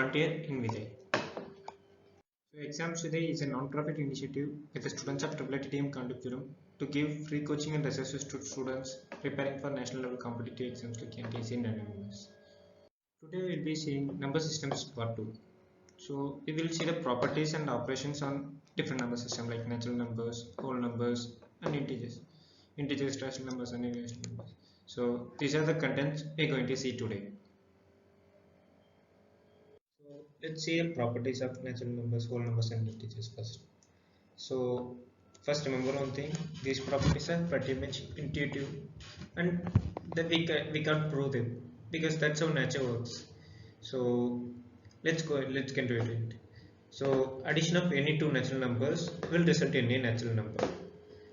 volunteer in Vijay. So Exams Today is a non-profit initiative with the students of IIIT team Kandipuram to give free coaching and resources to students preparing for national level competitive exams like NTC and NMS. Today we will be seeing number systems part 2. So we will see the properties and operations on different number systems like natural numbers, whole numbers and integers, rational numbers and irrational numbers. So these are the contents we are going to see today. So let's see the properties of natural numbers, whole numbers and integers first. So first remember one thing, these properties are pretty much intuitive and that we can't prove them because that's how nature works. So let's get into it. So addition of any two natural numbers will result in a natural number.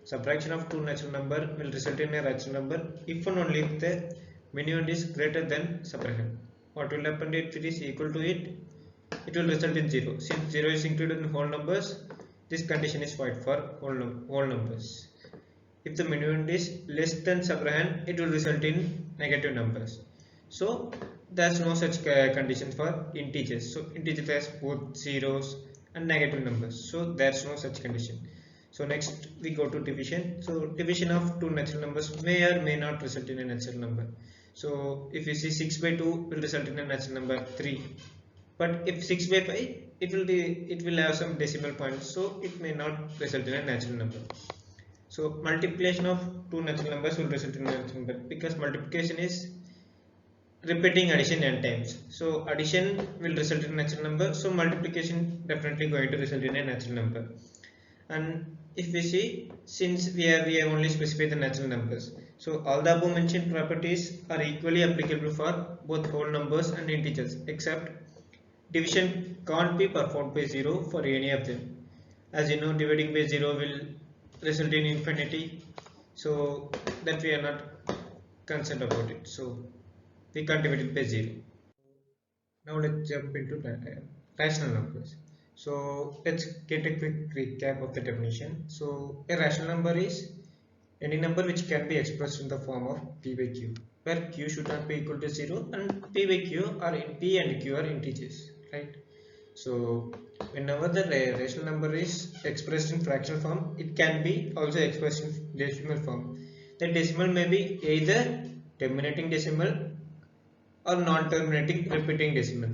Subtraction of two natural number will result in a rational number if and only if the minuend is greater than subtrahend. What will happen if it is equal to it? It will result in 0. Since 0 is included in whole numbers, this condition is void for whole numbers. If the minuend is less than subtrahend, it will result in negative numbers. So there is no such condition for integers. So integers has both zeros and negative numbers. So there is no such condition. So next we go to division. So division of two natural numbers may or may not result in a natural number. So if you see 6 by 2 will result in a natural number 3. But if 6 by 5 it will have some decimal points, so it may not result in a natural number. So multiplication of two natural numbers will result in a natural number because multiplication is repeating addition n times. So addition will result in a natural number, so multiplication definitely going to result in a natural number. And if we see, since we have only specified the natural numbers, so all the above mentioned properties are equally applicable for both whole numbers and integers, except division can't be performed by 0 for any of them. As you know, dividing by 0 will result in infinity, so that we are not concerned about it. So we can't divide it by 0. Now let's jump into rational numbers. So let's get a quick recap of the definition. So a rational number is any number which can be expressed in the form of p by q, where q should not be equal to 0 and p by q are p and q are integers, right? So whenever the rational number is expressed in fractional form, it can be also expressed in decimal form. The decimal may be either terminating decimal or non-terminating repeating decimal.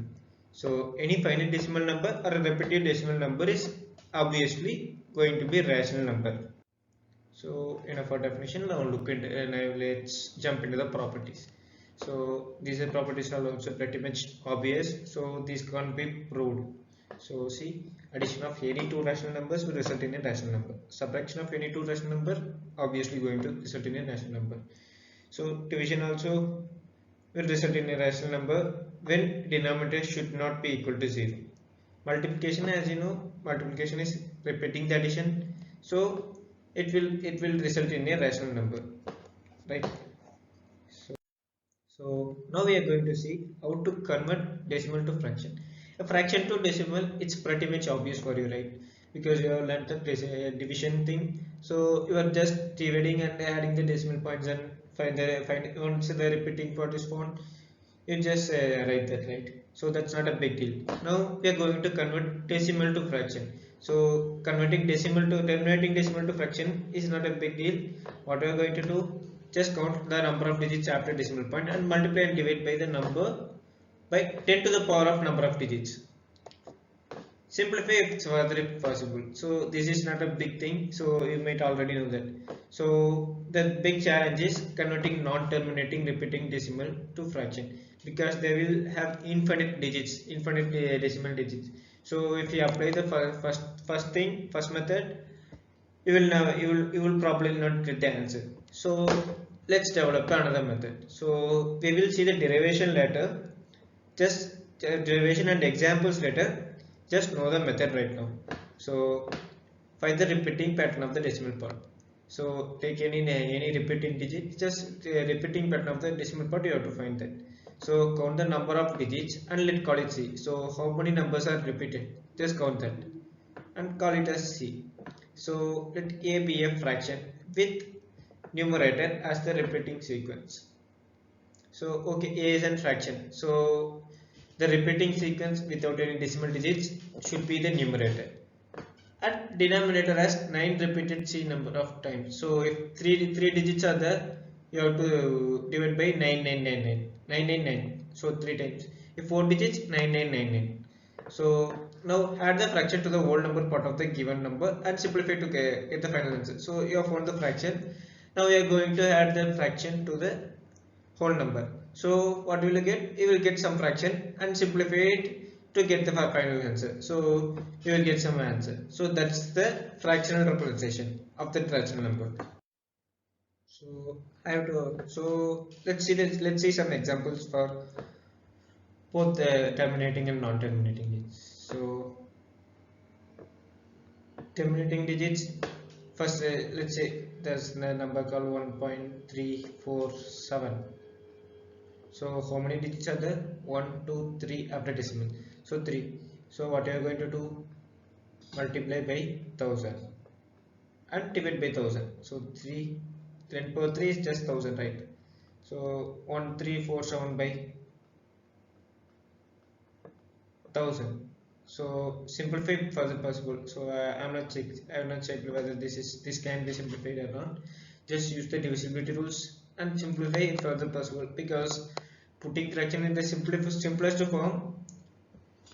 So any finite decimal number or a repeating decimal number is obviously going to be rational number. So enough for definition. Now look at now let's jump into the properties. So these properties are also pretty much obvious, so these can't be proved. So see, addition of any two rational numbers will result in a rational number. Subtraction of any two rational number obviously going to result in a rational number. So division also will result in a rational number when denominator should not be equal to 0. Multiplication, as you know, multiplication is repeating the addition, so it will result in a rational number, right? So now we are going to see how to convert decimal to fraction. A fraction to decimal, it's pretty much obvious for you, right? Because you have learned the division thing. So you are just dividing and adding the decimal points and find once the repeating part is found, you just write that, right? So that's not a big deal. Now we are going to convert decimal to fraction. So converting decimal to terminating decimal to fraction is not a big deal. What we are going to do? Just count the number of digits after decimal point and multiply and divide by the number by 10 to the power of number of digits. Simplify if further if possible. So this is not a big thing, so you might already know that. So the big challenge is converting non-terminating repeating decimal to fraction, because they will have infinite digits, infinite decimal digits. So if you apply the first method, you will probably not get the answer. So let's develop another method. So we will see the derivation later, just derivation and examples later. Just know the method right now. So find the repeating pattern of the decimal part. So take any repeating digit, just repeating pattern of the decimal part, you have to find that. So count the number of digits and let call it C. So how many numbers are repeated? Just count that and call it as C. So let A be a fraction with numerator as the repeating sequence. So okay, A is a fraction. So The repeating sequence without any decimal digits should be the numerator. And denominator has 9 repeated C number of times. So if three digits are there, you have to divide by 9999. So 3 times. If 4 digits, 9999. So now add the fraction to the whole number part of the given number and simplify to get the final answer. So you have found the fraction. Now we are going to add the fraction to the whole number. So what will you get? You will get some fraction and simplify it to get the final answer. So you will get some answer. So that's the fractional representation of the rational number. So I have to. So let's see this. Let's see some examples for both the terminating and non-terminating digits. So terminating digits. First, let's say there's a number called 1.347. So how many digits are there? 1, 2, 3 after decimal. So 3. So what you are going to do? Multiply by 1000 and divide by 1000. So 3, 10 power 3 is just 1000, right? So 1347 by 1000. So simplify further possible. So I am not checked whether this can be simplified or not. Just use the divisibility rules and simplify it further possible, because putting fraction in the simplest form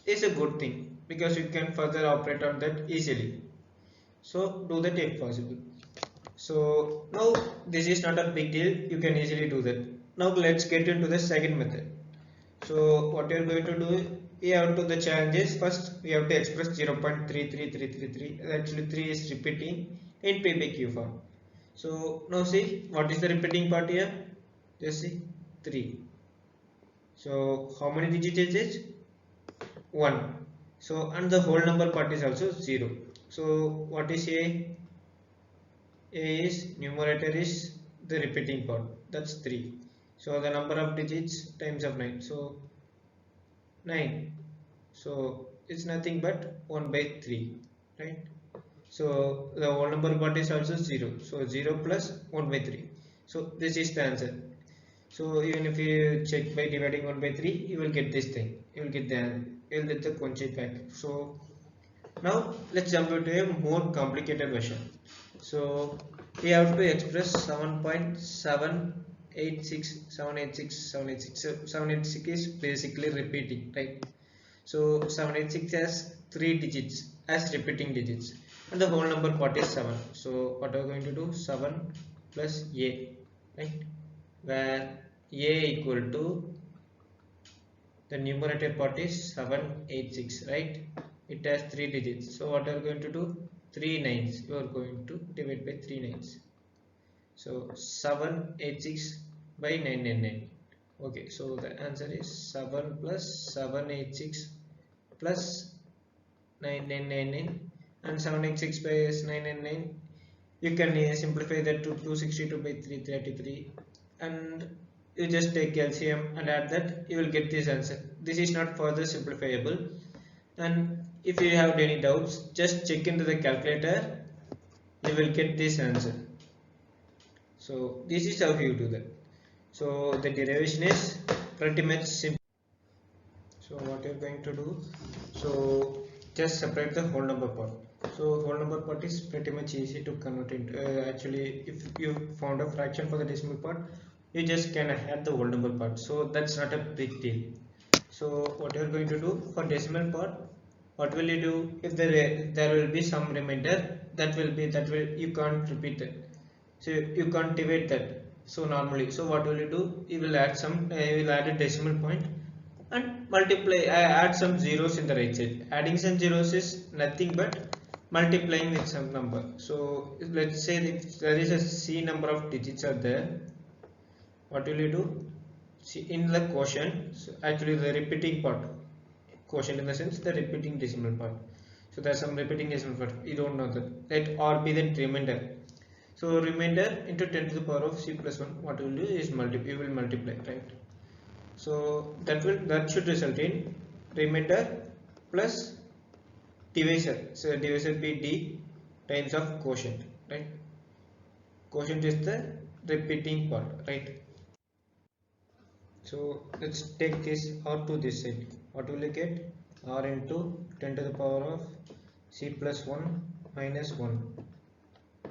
is a good thing, because you can further operate on that easily. So do that if possible. So now this is not a big deal, you can easily do that. Now let's get into the second method. So what you are going to do, we have to the challenges. First we have to express 0.33333. Actually 3 is repeating in P by Q form. So now see what is the repeating part here. Just see 3. So how many digits is it? 1. So and the whole number part is also 0. So what is A? A is numerator is the repeating part, that's 3. So the number of digits times of 9. So 9. So it's nothing but 1 by 3, right? So the whole number part is also 0. So 0 plus 1 by 3. So this is the answer. So even if you check by dividing 1 by 3, you will get this thing. You will get the concept back. So now let's jump into a more complicated version. So we have to express 7.786. So 786 is basically repeating, right? So 786 has 3 digits as repeating digits, and the whole number part is 7. So what are we going to do? 7 plus A, right? Where A equal to the numerator part is 786, right? It has 3 digits. So what are we going to do? 3 nines. You are going to divide by 3 nines. So 786 by 999. Okay, so the answer is 7 plus 786 plus 9999, and 786 by 999. You can simplify that to 262 by 333, and you just take LCM and add that, you will get this answer. This is not further simplifiable, and if you have any doubts, just check into the calculator, you will get this answer. So this is how you do that. So the derivation is pretty much simple. So what you're going to do, so just separate the whole number part. So whole number part is pretty much easy to convert into. Actually, if you found a fraction for the decimal part, you just can add the whole number part. So that's not a big deal. So what you're going to do for decimal part, what will you do if there will be some remainder that will you can't repeat it. So you can't divide that. So normally, so what will you do? You will add a decimal point and multiply. Add some zeros in the right side. Adding some zeros is nothing but multiplying with some number. So let's say if there is a C number of digits are there, what will you do? See in the quotient, so actually the repeating part, quotient in the sense the repeating decimal part. So there's some repeating decimal part, you don't know that. Let R be the remainder. So remainder into 10 to the power of C plus 1, what you will do is you will multiply, right? So that should result in remainder plus divisor. So divisor be D times of quotient, right? Quotient is the repeating part, right? So let's take this out to this side. what will you get? R into 10 to the power of c plus 1 minus 1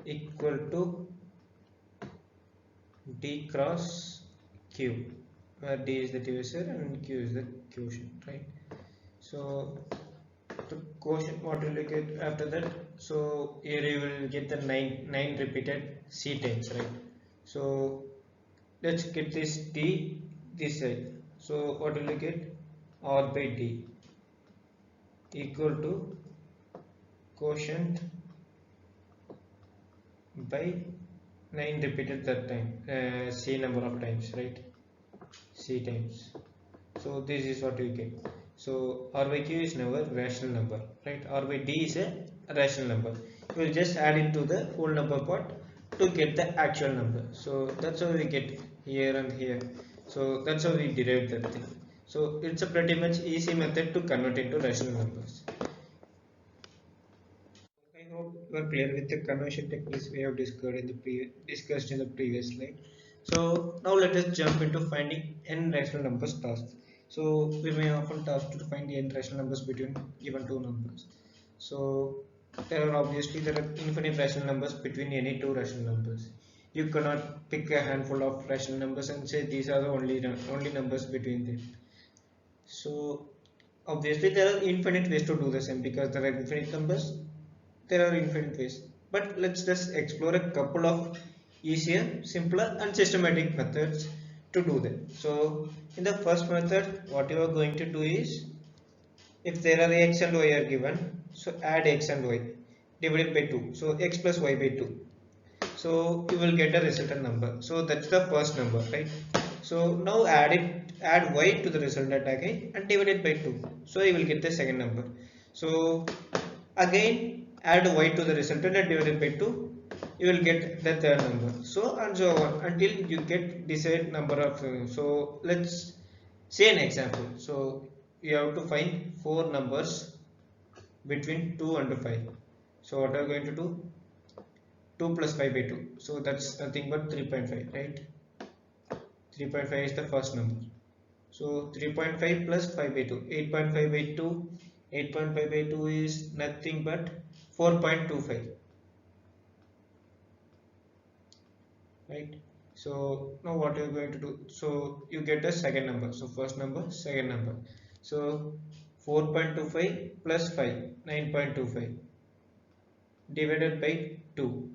equal to d cross q, where d is the divisor and q is the quotient, right? So the quotient, what will you get after that? So here you will get the 9 repeated c times, right? So let's get this d this side. So what will you get? R by d equal to quotient by 9 repeated that time, c number of times, right? C times. So this is what you get. So R by Q is never rational number, right? R by D is a rational number. You will just add it to the whole number part to get the actual number. So that's how we get here and here. So that's how we derive that thing. So it's a pretty much easy method to convert into rational numbers. I hope you are clear with the conversion techniques we have discussed in the previous slide. So now let us jump into finding n rational numbers tasks. So we may often tasked to find the n rational numbers between given two numbers. So there are infinite rational numbers between any two rational numbers. You cannot pick a handful of rational numbers and say these are the only numbers between them. So obviously there are infinite ways to do the same, because there are infinite numbers, there are infinite ways. But let's just explore a couple of easier, simpler and systematic methods to do them. So in the first method, what you are going to do is, if there are x and y are given, so add x and y divided by 2. So x plus y by 2. So you will get a resultant number. So that's the first number, right? So now add y to the resultant again and divide it by 2. So you will get the second number. So again add y to the resultant and divide it by 2. You will get the third number. So and so on until you get desired number of. So let's say an example. So you have to find 4 numbers between 2 and 5. So what are you going to do? 2 plus 5 by 2. So that's nothing but 3.5, right? 3.5 is the first number. So 3.5 plus 5 by 2. 8.5 by 2. 8.5 by 2 is nothing but 4.25. Right? So now what you are going to do? So you get the second number. So first number, second number. So 4.25 plus 5, 9.25 divided by 2.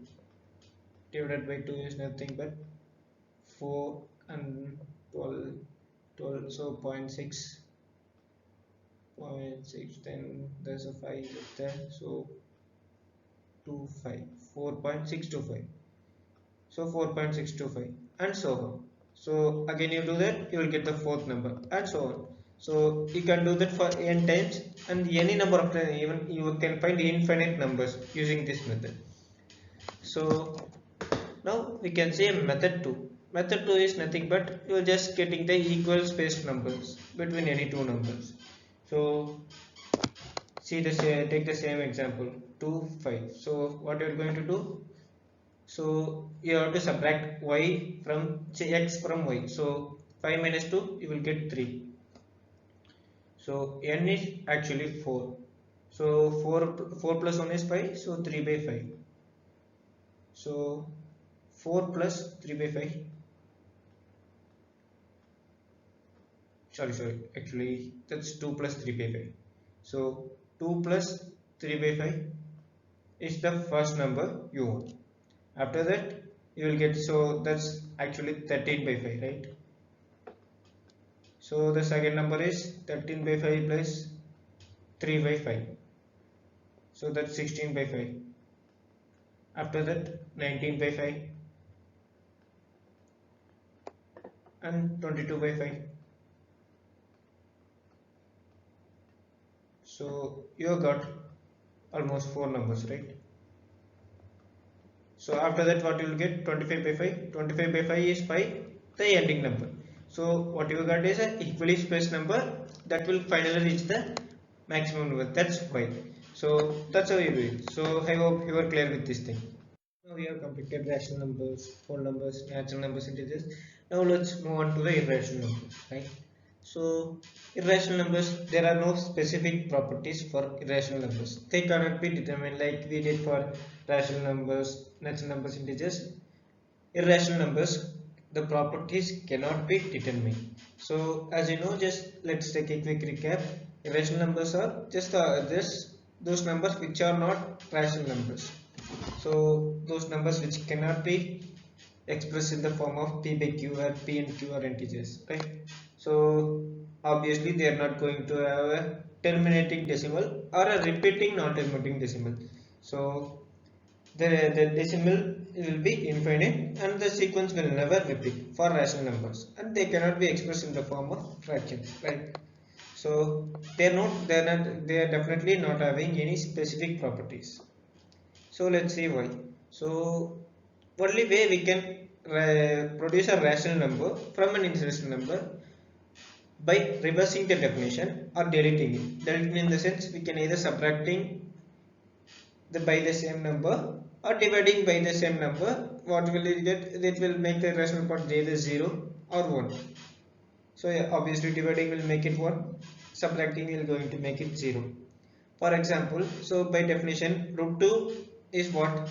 Divided by 2 is nothing but 4 and 12, so 0.6, then there's a 5 there, so 25, 4.625, so 4.625 and so on. So again you do that, you will get the fourth number and so on. So you can do that for n times, and any number of times, even you can find infinite numbers using this method. So now we can say method 2. Method 2 is nothing but you are just getting the equal spaced numbers between any two numbers. So take the same example, 2, 5. So what you are going to do? So you have to subtract x from y. So 5 minus 2, you will get 3. So n is actually 4. So 4 plus 1 is 5. So 3 by 5. So 4 plus 3 by 5, sorry, actually that's 2 plus 3 by 5. So 2 plus 3 by 5 is the first number you want. After that you will get, so that's actually 13 by 5, right? So the second number is 13 by 5 plus 3 by 5, so that's 16 by 5. After that 19 by 5 and 22 by 5. So you have got almost 4 numbers, right? So after that what you will get? 25 by 5. 25 by 5 is 5, the ending number. So what you got is an equally spaced number that will finally reach the maximum number. That's why. So that's how you do it. So I hope you are clear with this thing. Now we have completed rational numbers, whole numbers, natural numbers, integers. Now let's move on to the irrational numbers, right? So irrational numbers, there are no specific properties for irrational numbers. They cannot be determined like we did for rational numbers, natural numbers, integers. Irrational numbers, the properties cannot be determined. So as you know, just let's take a quick recap. Irrational numbers are just those numbers which are not rational numbers. So those numbers which cannot be expressed in the form of p by q, or p and q are integers, right? So obviously they are not going to have a terminating decimal or a repeating non-terminating decimal. So the decimal will be infinite and the sequence will never repeat for rational numbers, and they cannot be expressed in the form of fractions, right? So they are definitely not having any specific properties. So let's see why. So only way we can produce a rational number from an irrational number by reversing the definition or deleting it. Deleting in the sense we can either subtracting by the same number or dividing by the same number. What will it get? It will make the rational part either 0 or 1. So yeah, obviously dividing will make it 1, subtracting will going to make it 0. For example, so by definition root 2 is what?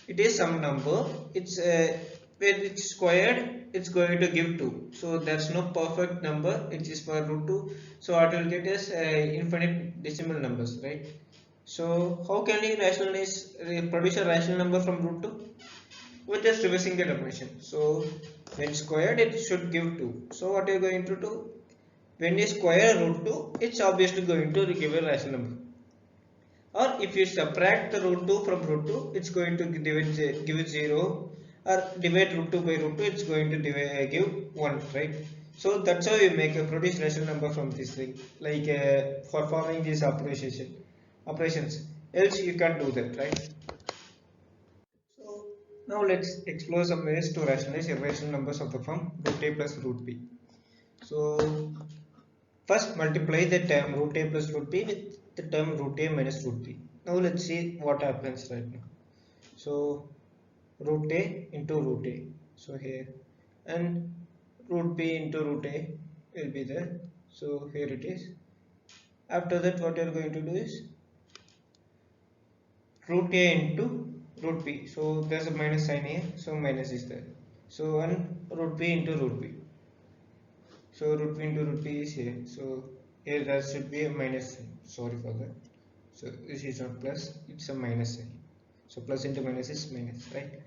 It is some number. It's when it's squared, it's going to give 2. So that's no perfect number. It is for root 2. So what will get is infinite decimal numbers, right? So how can we rationalize produce a rational number from root 2? We're just reversing the definition. So when squared, it should give 2. So what are you going to do? When you square root 2, it's obviously going to give a rational number. Or if you subtract the root 2 from root 2, it's going to give it 0, or divide root 2 by root 2, it's going to give 1, right? So that's how you make a produce rational number from this thing, like for forming these operations. Else you can't do that, right? So now let's explore some ways to rationalize irrational numbers of the form root a plus root b. So first multiply the term root a plus root b with the term root a minus root b. Now let's see what happens right now. So root a into root a. So here, and root b into root a will be there. So here it is. After that, what you are going to do is root a into root b. So there's a minus sign here. So minus is there. So and root b into root b. So root b into root b is here. So here there should be a minus sign. Sorry for that. So this is not plus, it's a minus sign. So plus into minus is minus, right?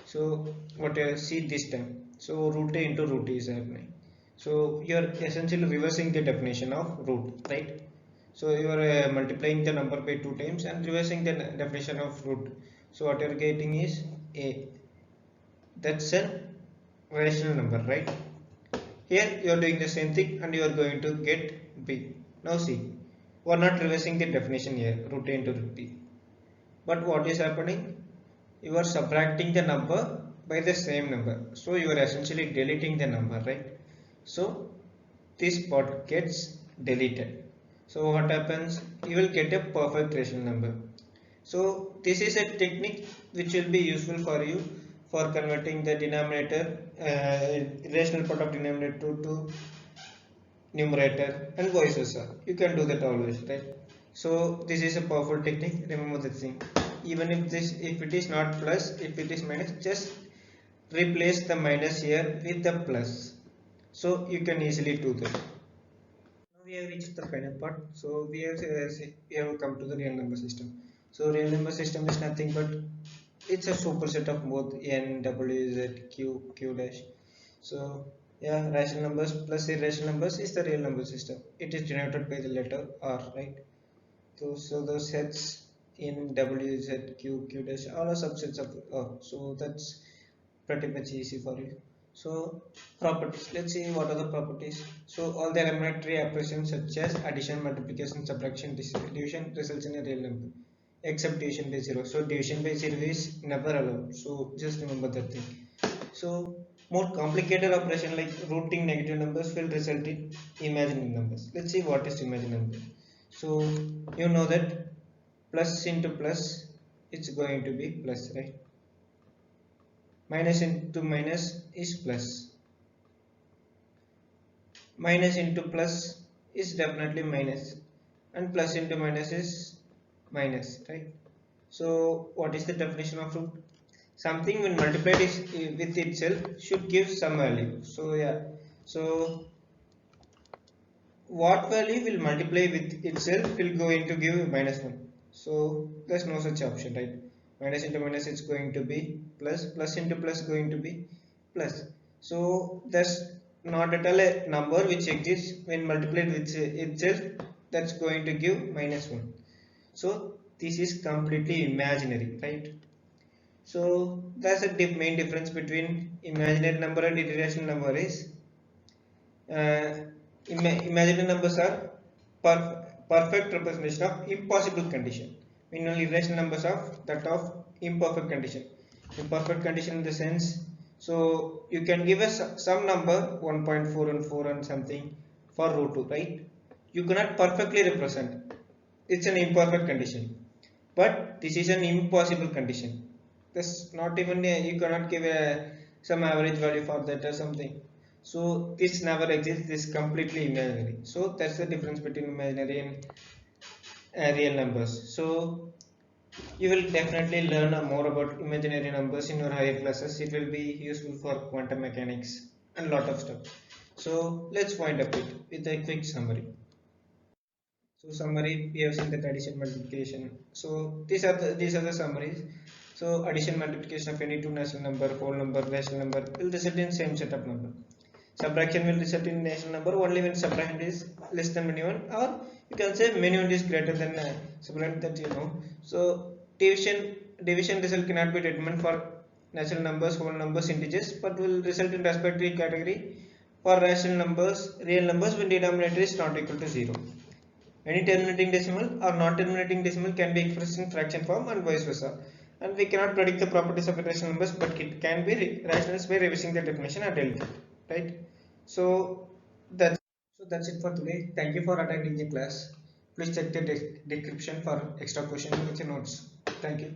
So what I see this time. So root a into root a is happening. So you are essentially reversing the definition of root, right? So you are multiplying the number by 2 times and reversing the definition of root. So what you are getting is a. That's a rational number, right? Here you are doing the same thing and you are going to get b. Now see, we are not reversing the definition here, root a into root b. But what is happening? You are subtracting the number by the same number. So you are essentially deleting the number, right? So this part gets deleted. So what happens? You will get a perfect rational number. So this is a technique which will be useful for you for converting the denominator, irrational part of denominator to numerator and vice versa. You can do that always, right? So this is a powerful technique. Remember the thing. Even if it is not plus, if it is minus, just replace the minus here with the plus. So you can easily do that. Now we have reached the final part. So we have come to the real number system. So real number system is nothing but it's a superset of both n, w, z, q dash. So yeah, rational numbers plus irrational numbers is the real number system. It is denoted by the letter r, right? So those sets in w, z, q dash all are subsets of r. So that's pretty much easy for you. So properties, let's see what are the properties. So all the elementary operations such as addition, multiplication, subtraction, division results in a real number except division by 0. So division by 0 is never allowed. So just remember that thing. So more complicated operation like rooting negative numbers will result in imaginary numbers. Let's see what is imaginary number. So you know that plus into plus it's going to be plus, right? Minus into minus is plus. minus into plus is definitely minus, and plus into minus is minus, right? So what is the definition of root? Something when multiplied is with itself should give some value. So yeah, so what value will multiply with itself will going to give minus 1. So there's no such option, right? Minus into minus it's going to be plus, plus into plus going to be plus. So that's not at all a number which exists when multiplied with itself that's going to give minus 1. So this is completely imaginary, right? So that's the main difference between imaginary number and irrational number is uh, imaginary numbers are perfect representation of impossible condition. Meanwhile, irrational numbers of that of imperfect condition. Imperfect condition in the sense, so you can give us some number 1.4 and 4 and something for root 2, right? You cannot perfectly represent. It's an imperfect condition, but this is an impossible condition. This not even you cannot give a some average value for that or something. So this never exists. This is completely imaginary. So that's the difference between imaginary and real numbers. So you will definitely learn more about imaginary numbers in your higher classes. It will be useful for quantum mechanics and lot of stuff. So let's wind up it with a quick summary. So summary, we have seen that addition, multiplication. So these are the summaries. So addition, multiplication of any two natural number, whole number, rational number will result in same set of number. Subtraction will result in natural number only when subtrahend is less than minimum, or you can say minimum is greater than subtrahend, that you know. So division result cannot be determined for natural numbers, whole numbers, integers, but will result in respective category for rational numbers, real numbers when denominator is not equal to 0. Any terminating decimal or non-terminating decimal can be expressed in fraction form and vice versa. And we cannot predict the properties of irrational numbers, but it can be rationalized by revising the definition at LT, right? So that's it for today. Thank you for attending the class. Please check the description for extra questions with your notes. Thank you.